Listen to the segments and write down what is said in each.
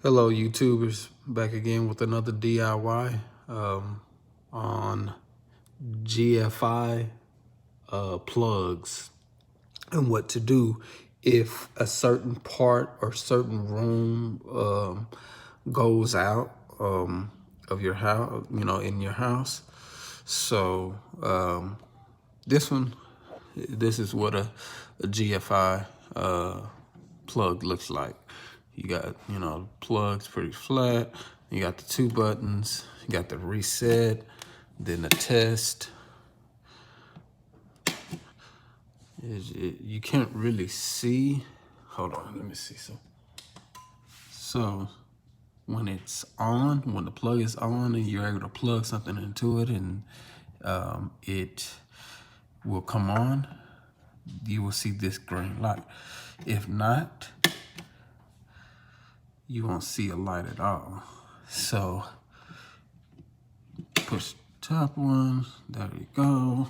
Hello, YouTubers. Back again with another DIY on GFI plugs and what to do if a certain part or certain room goes out of your house, in your house. So this is what a GFI plug looks like. You got, plugs pretty flat. You got the two buttons. You got the reset, then the test. You can't really see. Hold on, let me see some. So when it's on, when the plug is on and you're able to plug something into it and it will come on, you will see this green light. If not, you won't see a light at all. So push the top one, there we go.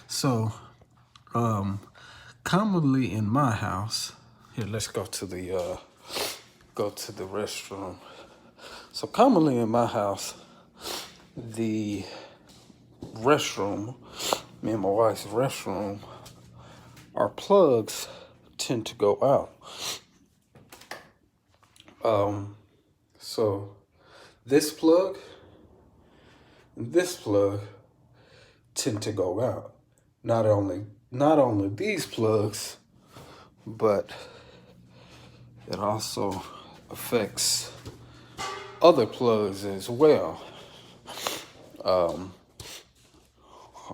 So commonly in my house, here, let's go to the restroom. So commonly in my house, the restroom, me and my wife's restroom, our plugs tend to go out. So this plug and this plug tend to go out. Not only these plugs, but it also affects other plugs as well.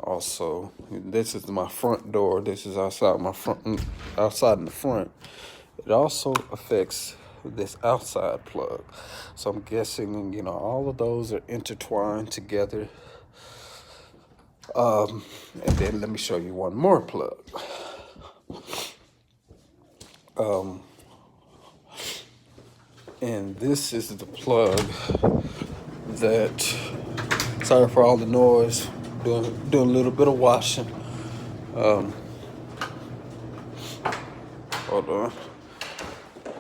Also, this is my front door. This is outside in the front. It also affects this outside plug. So I'm guessing, all of those are intertwined together. And then let me show you one more plug. And this is the plug that, sorry for all the noise, doing a little bit of washing. Hold on.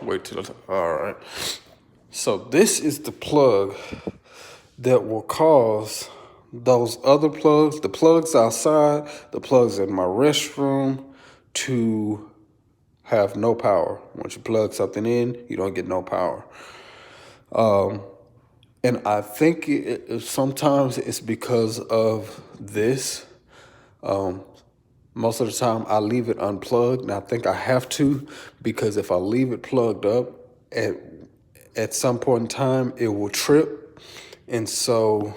Wait till, all right. So this is the plug that will cause those other plugs, the plugs outside, the plugs in my restroom, to have no power. Once you plug something in, you don't get no power. And I think sometimes it's because of this. Most of the time I leave it unplugged, and I think I have to, because if I leave it plugged up, at some point in time, it will trip. And so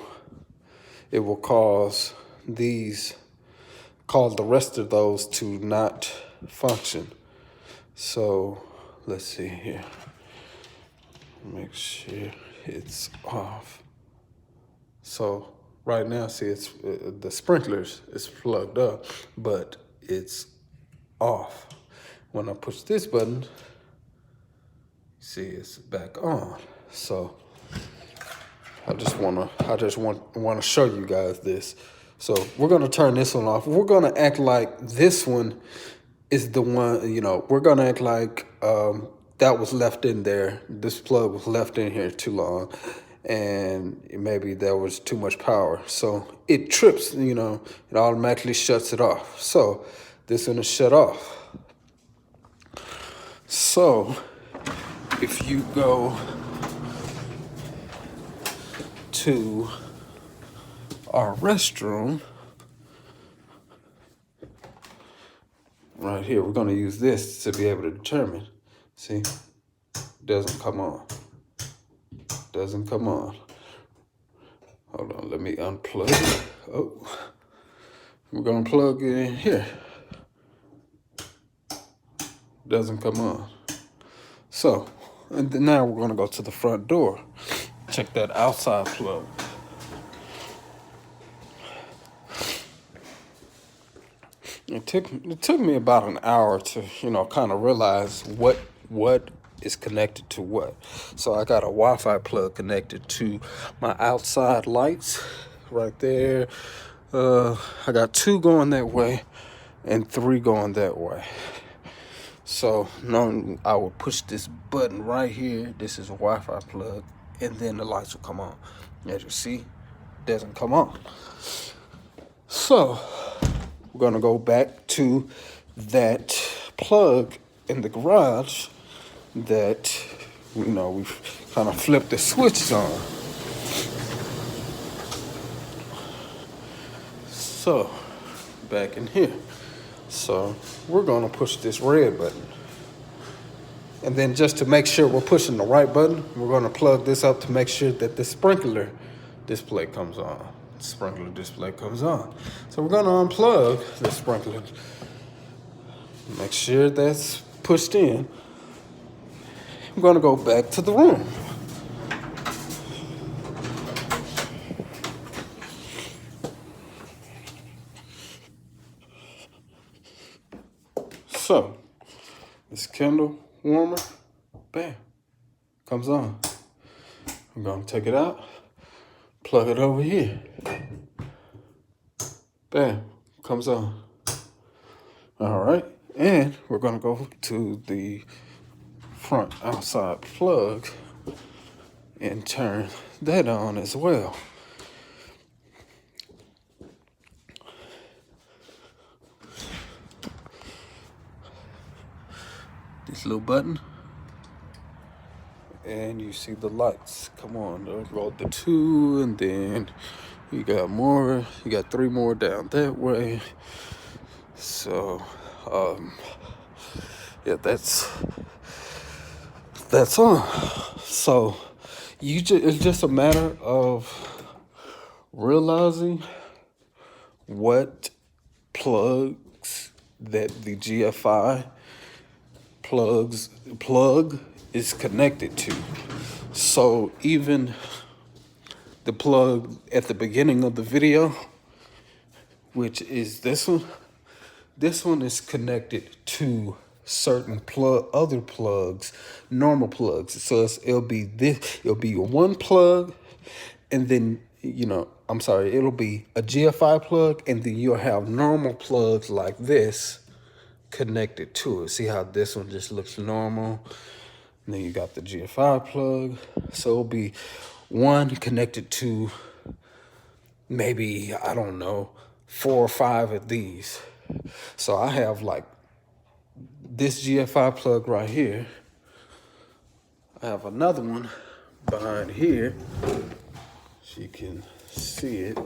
it will cause the rest of those to not function. So let's see here. Make sure it's off. So right now, see, it's the sprinklers is plugged up, but it's off. When I push this button, see, it's back on. So I just want to show you guys this. So we're gonna turn this one off. We're gonna act like this one is the one. We're gonna act like that was left in there. This plug was left in here too long, and maybe there was too much power. So it trips. It automatically shuts it off. So this one is shut off. So if you go to our restroom right here, we're going to use this to be able to determine. See, doesn't come on. Doesn't come on. Hold on, let me unplug it. Oh, we're going to plug it in here. Doesn't come on. So, and then now we're going to go to the front door. Check that outside plug. It took me about an hour to, kind of realize what is connected to what. So I got a Wi-Fi plug connected to my outside lights right there. I got 2 going that way and 3 going that way. So now I will push this button right here. This is a Wi-Fi plug, and then the lights will come on. As you see, it doesn't come on. So we're gonna go back to that plug in the garage that we've kind of flipped the switches on. So back in here. So we're gonna push this red button. And then just to make sure we're pushing the right button, we're gonna plug this up to make sure that the sprinkler display comes on. Sprinkler display comes on. So we're gonna unplug the sprinkler. Make sure that's pushed in. I'm gonna go back to the room. So this candle warmer, bam, comes on. I'm gonna take it out, plug it over here. Bam, comes on. All right, and we're gonna go to the front outside plug and turn that on as well. This little button, and you see the lights. Come on, go the 2, and then you got more. You got 3 more down that way. So, yeah, that's on. So, it's just a matter of realizing what plugs that the GFI plug is connected to. So even the plug at the beginning of the video, which is this one is connected to certain other plugs, normal plugs. So it'll be one plug, and then it'll be a GFI plug, and then you'll have normal plugs like this connected to it. See how this one just looks normal? And then you got the GFI plug. So it'll be one connected to maybe, I don't know, 4 or 5 of these. So I have like this GFI plug right here. I have another one behind here. So you can see it.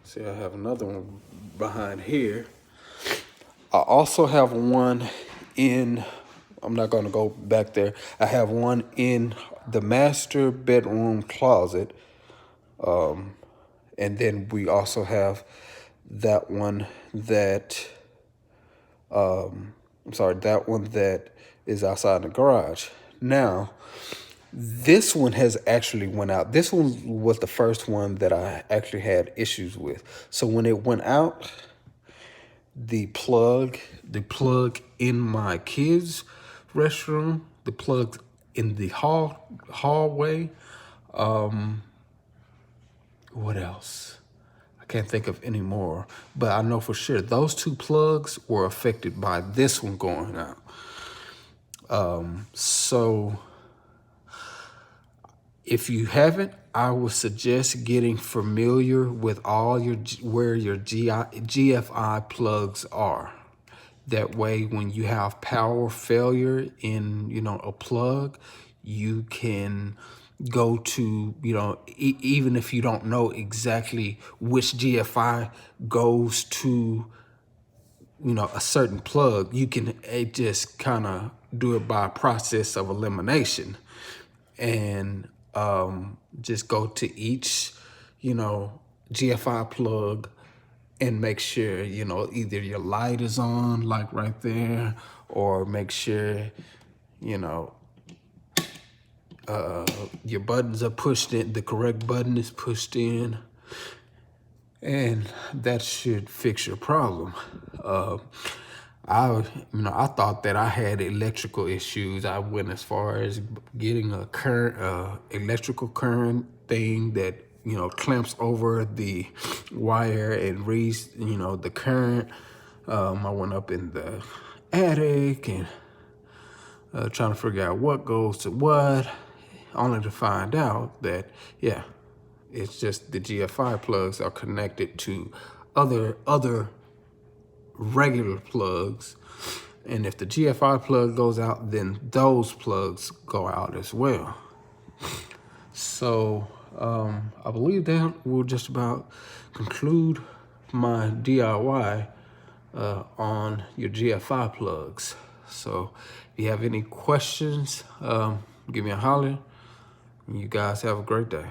See, I have another one behind here. I also have one in, I'm not going to go back there. I have one in the master bedroom closet. And then we also have that one that, that one that is outside the garage. Now, this one has actually went out. This one was the first one that I actually had issues with. So when it went out, the plug in my kids' restroom, the plug in the hallway. What else? I can't think of any more, but I know for sure those 2 plugs were affected by this one going out. So if you haven't, I would suggest getting familiar with all where your GFI plugs are. That way, when you have power failure in, a plug, you can go to, even if you don't know exactly which GFI goes to, a certain plug, you can just kind of do it by a process of elimination. And just go to each, GFI plug and make sure, either your light is on, like right there, or make sure, your buttons are pushed in, the correct button is pushed in, and that should fix your problem. I thought that I had electrical issues. I went as far as getting a current, electrical current thing that, clamps over the wire and reads, the current. I went up in the attic and trying to figure out what goes to what, only to find out that, yeah, it's just the GFI plugs are connected to other regular plugs. And if the GFI plug goes out, then those plugs go out as well. So I believe that will just about conclude my DIY on your GFI plugs. So if you have any questions, give me a holler. You guys have a great day.